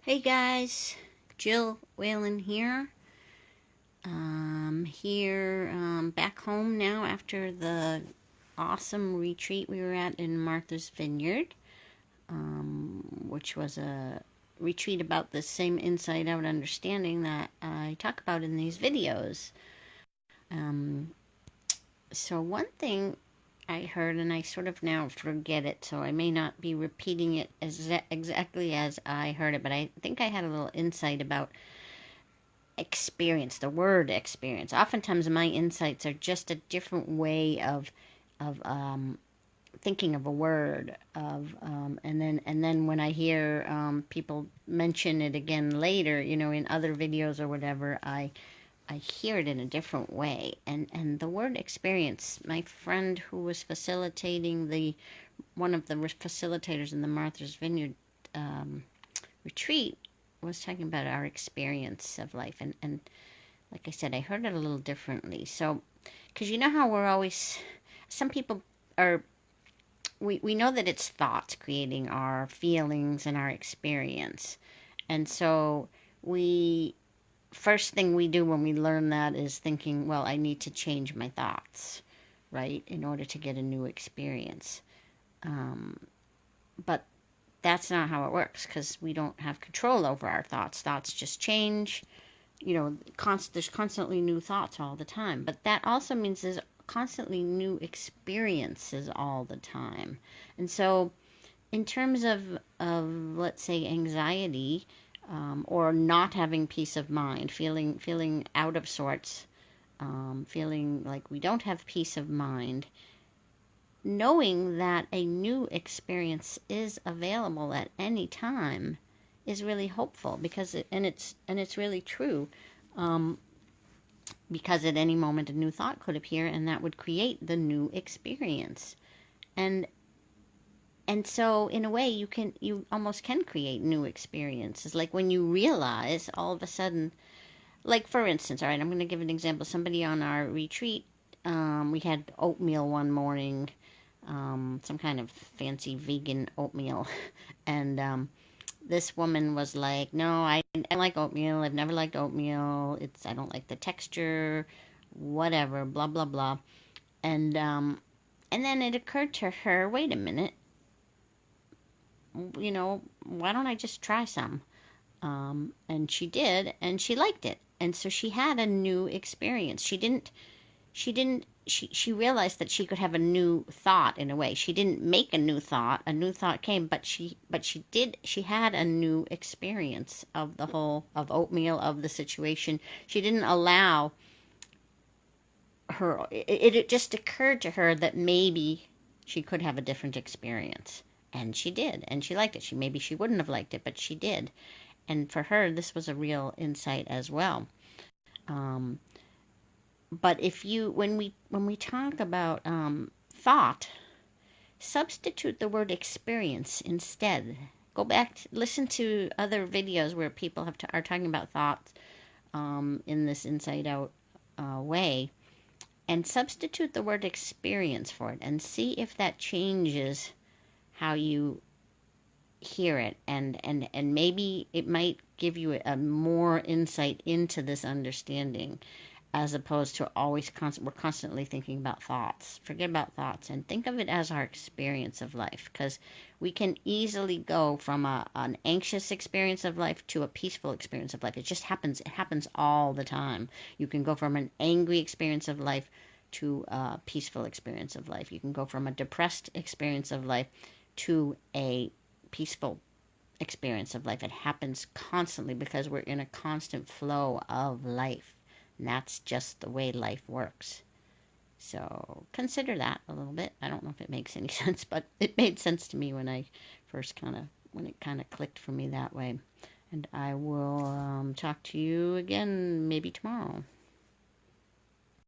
Hey guys, Jill Whalen here. Back home now after the awesome retreat we were at in Martha's Vineyard, which was a retreat about the same inside out understanding that I talk about in these videos. Um, so, one thing I heard, and I sort of now forget it, so I may not be repeating it exactly as I heard it, but I think I had a little insight about experience, the word experience. Oftentimes, my insights are just a different way of thinking of a word. And then when I hear people mention it again later, in other videos or whatever, I hear it in a different way. And the word experience. My friend who was facilitating one of the facilitators in the Martha's Vineyard retreat was talking about our experience of life. And like I said, I heard it a little differently. So, because you know how we're always, some people are, we know that it's thoughts creating our feelings and our experience. And so we, first thing we do when we learn that is thinking, well, I need to change my thoughts, right, in order to get a new experience. But that's not how it works because we don't have control over our thoughts. Thoughts just change. There's constantly new thoughts all the time. But that also means there's constantly new experiences all the time. And so, in terms of let's say, anxiety, or not having peace of mind, feeling out of sorts, feeling like we don't have peace of mind, knowing that a new experience is available at any time is really hopeful because it's really true, because at any moment a new thought could appear and that would create the new experience. And so in a way you almost can create new experiences, like when you realize all of a sudden, like for instance, all right, I'm going to give an example. Somebody on our retreat, we had oatmeal one morning, some kind of fancy vegan oatmeal. And this woman was like, "No, I don't like oatmeal. I've never liked oatmeal. I don't like the texture, whatever, blah blah blah." And then it occurred to her, wait a minute, why don't I just try some? And she did, and she liked it, and so she had a new experience. She realized that she could have a new thought. In a way, she didn't make a new thought came, but she had a new experience of the whole, of oatmeal, of the situation. She didn't allow it just occurred to her that maybe she could have a different experience, and she did, and she liked it. Maybe she wouldn't have liked it, but she did. And for her, this was a real insight as well. But when we talk about thought, substitute the word experience instead. Go back, listen to other videos where people are talking about thoughts in this inside out way, and substitute the word experience for it, and see if that changes how you hear it, and maybe it might give you a more insight into this understanding, as opposed to we're constantly thinking about thoughts. Forget about thoughts and think of it as our experience of life, because we can easily go from an anxious experience of life to a peaceful experience of life. It just happens. It happens all the time. You can go from an angry experience of life to a peaceful experience of life. You can go from a depressed experience of life to a peaceful experience of life. It happens constantly because we're in a constant flow of life. And that's just the way life works. So consider that a little bit. I don't know if it makes any sense, but it made sense to me when it kind of clicked for me that way. And I will talk to you again maybe tomorrow.